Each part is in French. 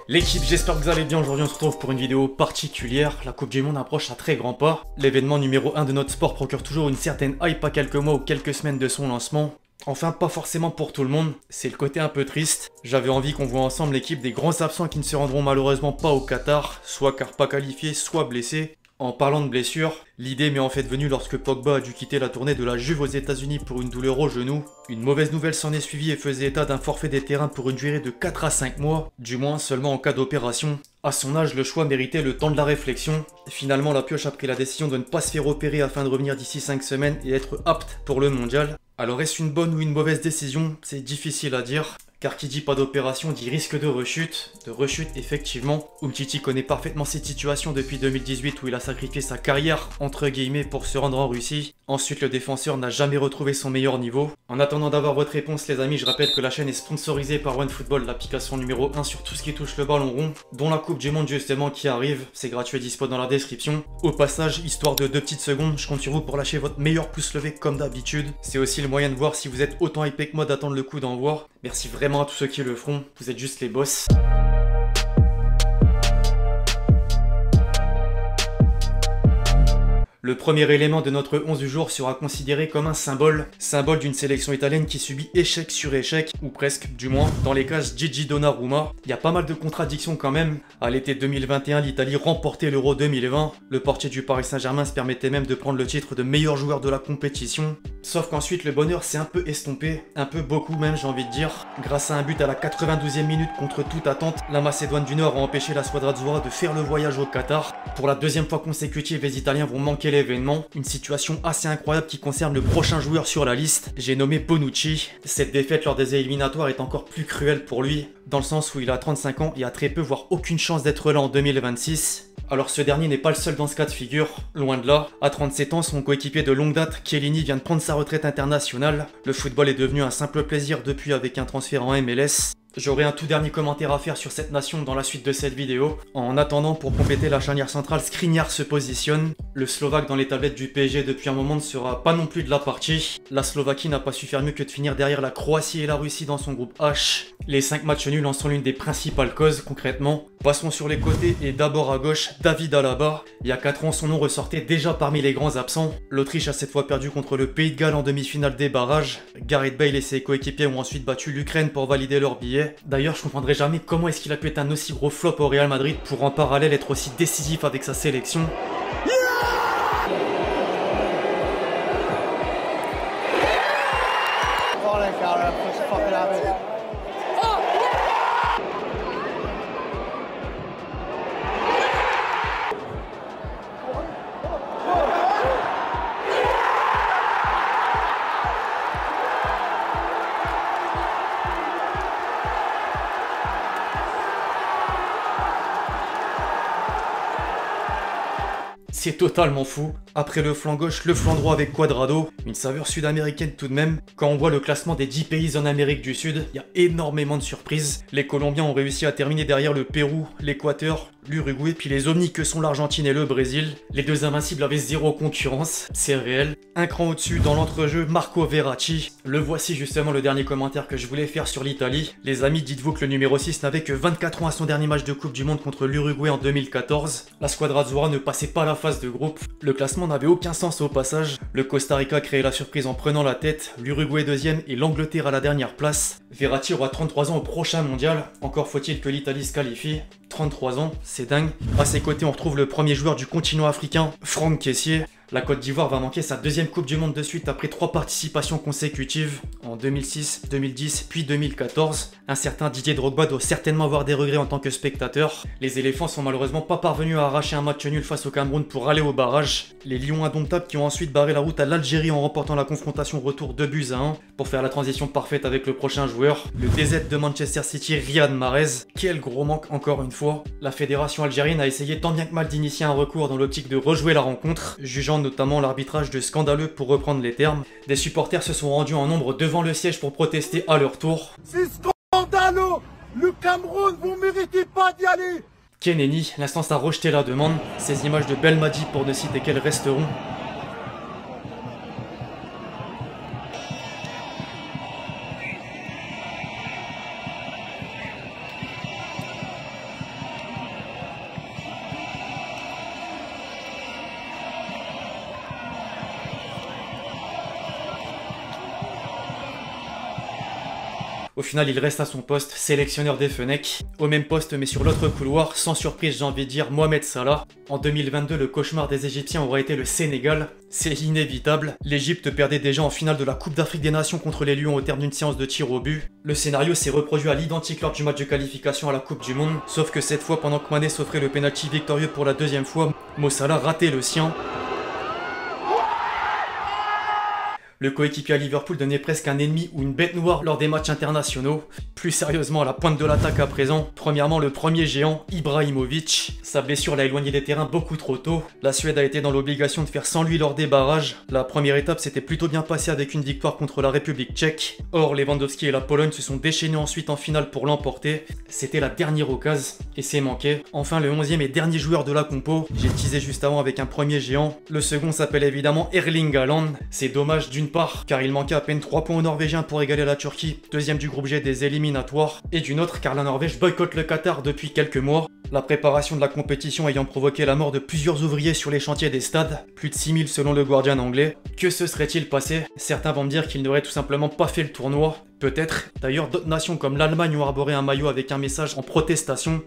L'équipe, j'espère que vous allez bien. Aujourd'hui on se retrouve pour une vidéo particulière. La Coupe du Monde approche à très grands pas. L'événement numéro 1 de notre sport procure toujours une certaine hype à quelques mois ou quelques semaines de son lancement. Enfin, pas forcément pour tout le monde, c'est le côté un peu triste. J'avais envie qu'on voit ensemble l'équipe des grands absents qui ne se rendront malheureusement pas au Qatar, soit car pas qualifiés, soit blessés. En parlant de blessures, l'idée m'est en fait venue lorsque Pogba a dû quitter la tournée de la Juve aux États-Unis pour une douleur au genou. Une mauvaise nouvelle s'en est suivie et faisait état d'un forfait des terrains pour une durée de 4 à 5 mois, du moins seulement en cas d'opération. À son âge, le choix méritait le temps de la réflexion. Finalement, la pioche a pris la décision de ne pas se faire opérer afin de revenir d'ici 5 semaines et être apte pour le mondial. Alors est-ce une bonne ou une mauvaise décision? C'est difficile à dire. Car qui dit pas d'opération dit risque de rechute. De rechute, effectivement. Umtiti connaît parfaitement cette situation depuis 2018 où il a sacrifié sa carrière, entre guillemets, pour se rendre en Russie. Ensuite, le défenseur n'a jamais retrouvé son meilleur niveau. En attendant d'avoir votre réponse, les amis, je rappelle que la chaîne est sponsorisée par OneFootball, l'application numéro 1 sur tout ce qui touche le ballon rond, dont la Coupe du Monde justement qui arrive. C'est gratuit et dispo dans la description. Au passage, histoire de 2 petites secondes, je compte sur vous pour lâcher votre meilleur pouce levé comme d'habitude. C'est aussi le moyen de voir si vous êtes autant hypé que moi d'attendre le coup d'envoi. Merci vraiment à tous ceux qui le feront, vous êtes juste les boss. Le premier élément de notre 11 du jour sera considéré comme un symbole d'une sélection italienne qui subit échec sur échec, ou presque du moins, dans les cases Gigi Donnarumma. Il y a pas mal de contradictions quand même. À l'été 2021, l'Italie remportait l'Euro 2020. Le portier du Paris Saint-Germain se permettait même de prendre le titre de meilleur joueur de la compétition. Sauf qu'ensuite, le bonheur s'est un peu estompé, un peu beaucoup même j'ai envie de dire. Grâce à un but à la 92e minute contre toute attente, la Macédoine du Nord a empêché la Squadra Azzurra de faire le voyage au Qatar. Pour la deuxième fois consécutive, les Italiens vont manquer l'événement. Une situation assez incroyable qui concerne le prochain joueur sur la liste. J'ai nommé Bonucci. Cette défaite lors des éliminatoires est encore plus cruelle pour lui, dans le sens où il a 35 ans et a très peu voire aucune chance d'être là en 2026. Alors ce dernier n'est pas le seul dans ce cas de figure, loin de là. À 37 ans, son coéquipier de longue date, Chiellini, vient de prendre sa retraite internationale. Le football est devenu un simple plaisir depuis avec un transfert en MLS. J'aurai un tout dernier commentaire à faire sur cette nation dans la suite de cette vidéo. En attendant, pour compléter la charnière centrale, Skriniar se positionne. Le Slovaque dans les tablettes du PSG depuis un moment ne sera pas non plus de la partie. La Slovaquie n'a pas su faire mieux que de finir derrière la Croatie et la Russie dans son groupe H. Les 5 matchs nuls en sont l'une des principales causes concrètement. Passons sur les côtés et d'abord à gauche, David Alaba. Il y a 4 ans, son nom ressortait déjà parmi les grands absents. L'Autriche a cette fois perdu contre le Pays de Galles en demi-finale des barrages. Gareth Bale et ses coéquipiers ont ensuite battu l'Ukraine pour valider leur billet. D'ailleurs, je comprendrai jamais comment est-ce qu'il a pu être un aussi gros flop au Real Madrid pour en parallèle être aussi décisif avec sa sélection. C'est totalement fou. Après le flanc gauche, le flanc droit avec Cuadrado. Une saveur sud-américaine tout de même. Quand on voit le classement des 10 pays en Amérique du Sud, il y a énormément de surprises. Les Colombiens ont réussi à terminer derrière le Pérou, l'Équateur, l'Uruguay, puis les ovnis que sont l'Argentine et le Brésil. Les deux invincibles avaient zéro concurrence, c'est réel. Un cran au-dessus dans l'entrejeu, Marco Verratti. Le voici justement le dernier commentaire que je voulais faire sur l'Italie. Les amis, dites-vous que le numéro 6 n'avait que 24 ans à son dernier match de Coupe du Monde contre l'Uruguay en 2014. La Squadra Azzurra ne passait pas la phase de groupe. Le classement n'avait aucun sens au passage. Le Costa Rica créait la surprise en prenant la tête, l'Uruguay deuxième et l'Angleterre à la dernière place. Verratti aura 33 ans au prochain mondial. Encore faut-il que l'Italie se qualifie. 33 ans, c'est dingue. À ses côtés, on retrouve le premier joueur du continent africain, Franck Kessié. La Côte d'Ivoire va manquer sa deuxième Coupe du Monde de suite après 3 participations consécutives, en 2006, 2010 puis 2014. Un certain Didier Drogba doit certainement avoir des regrets en tant que spectateur. Les éléphants sont malheureusement pas parvenus à arracher un match nul face au Cameroun pour aller au barrage. Les lions indomptables qui ont ensuite barré la route à l'Algérie en remportant la confrontation retour 2-1 pour faire la transition parfaite avec le prochain joueur, le DZ de Manchester City, Riyad Mahrez. Quel gros manque encore une fois. La fédération algérienne a essayé tant bien que mal d'initier un recours dans l'optique de rejouer la rencontre, jugeant notamment l'arbitrage de scandaleux pour reprendre les termes. Des supporters se sont rendus en nombre devant le siège pour protester à leur tour. C'est scandaleux! Le Cameroun, vous méritez pas d'y aller! Keneni, l'instance a rejeté la demande. Ces images de Belmadi pour ne citer qu'elles resteront. Au final, il reste à son poste, sélectionneur des Fennecs. Au même poste, mais sur l'autre couloir, sans surprise, j'ai envie de dire Mohamed Salah. En 2022, le cauchemar des Égyptiens aurait été le Sénégal. C'est inévitable. L'Égypte perdait déjà en finale de la Coupe d'Afrique des Nations contre les Lions au terme d'une séance de tir au but. Le scénario s'est reproduit à l'identique lors du match de qualification à la Coupe du Monde, sauf que cette fois, pendant que Mané s'offrait le penalty victorieux pour la deuxième fois, Mo Salah ratait le sien. Le coéquipier à Liverpool devenait presque un ennemi ou une bête noire lors des matchs internationaux. Plus sérieusement, à la pointe de l'attaque à présent, premièrement le premier géant, Ibrahimovic. Sa blessure l'a éloigné des terrains beaucoup trop tôt. La Suède a été dans l'obligation de faire sans lui lors des barrages. La première étape s'était plutôt bien passée avec une victoire contre la République tchèque. Or, Lewandowski et la Pologne se sont déchaînés ensuite en finale pour l'emporter. C'était la dernière occasion, et c'est manqué. Enfin, le 11e et dernier joueur de la compo, j'ai teasé juste avant avec un premier géant. Le second s'appelle évidemment Erling Haaland. C'est dommage d'une part, car il manquait à peine 3 points aux Norvégiens pour égaler la Turquie, deuxième du groupe G des éliminatoires, et d'une autre car la Norvège boycotte le Qatar depuis quelques mois. La préparation de la compétition ayant provoqué la mort de plusieurs ouvriers sur les chantiers des stades, plus de 6000 selon le Guardian anglais. Que se serait-il passé? Certains vont me dire qu'ils n'auraient tout simplement pas fait le tournoi. Peut-être. D'ailleurs, d'autres nations comme l'Allemagne ont arboré un maillot avec un message en protestation.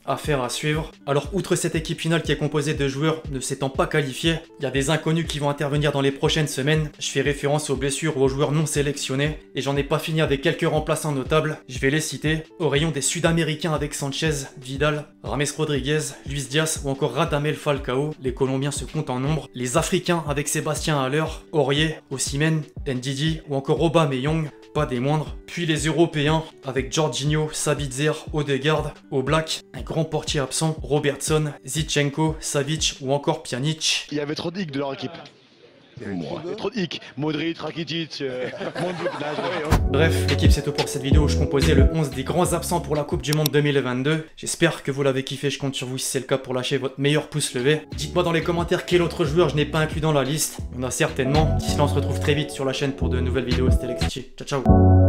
Affaire à suivre. Alors, outre cette équipe finale qui est composée de joueurs ne s'étant pas qualifiés, il y a des inconnus qui vont intervenir dans les prochaines semaines. Je fais référence aux blessures ou aux joueurs non sélectionnés. Et j'en ai pas fini avec quelques remplaçants notables. Je vais les citer. Au rayon des Sud-Américains avec Sanchez, Vidal, Rames Rodriguez, Luis Diaz ou encore Radamel Falcao. Les Colombiens se comptent en nombre. Les Africains avec Sébastien Haller, Aurier, Osimhen, Ndidi ou encore Aubameyang. Pas des moindres. Puis les Européens avec Jorginho, Sabitzer, Odegaard, Oblak, un grand portier absent, Robertson, Zinchenko, Savic ou encore Pjanic. Il y avait trop de hic de leur équipe. Moi, trop de hic. Modric, Rakitic, Mandzukic. Bref, l'équipe c'est tout pour cette vidéo où je composais le 11 des grands absents pour la Coupe du Monde 2022. J'espère que vous l'avez kiffé, je compte sur vous si c'est le cas pour lâcher votre meilleur pouce levé. Dites-moi dans les commentaires quel autre joueur je n'ai pas inclus dans la liste. Il y en a certainement. D'ici là on se retrouve très vite sur la chaîne pour de nouvelles vidéos. C'était Lexi. Ciao ciao.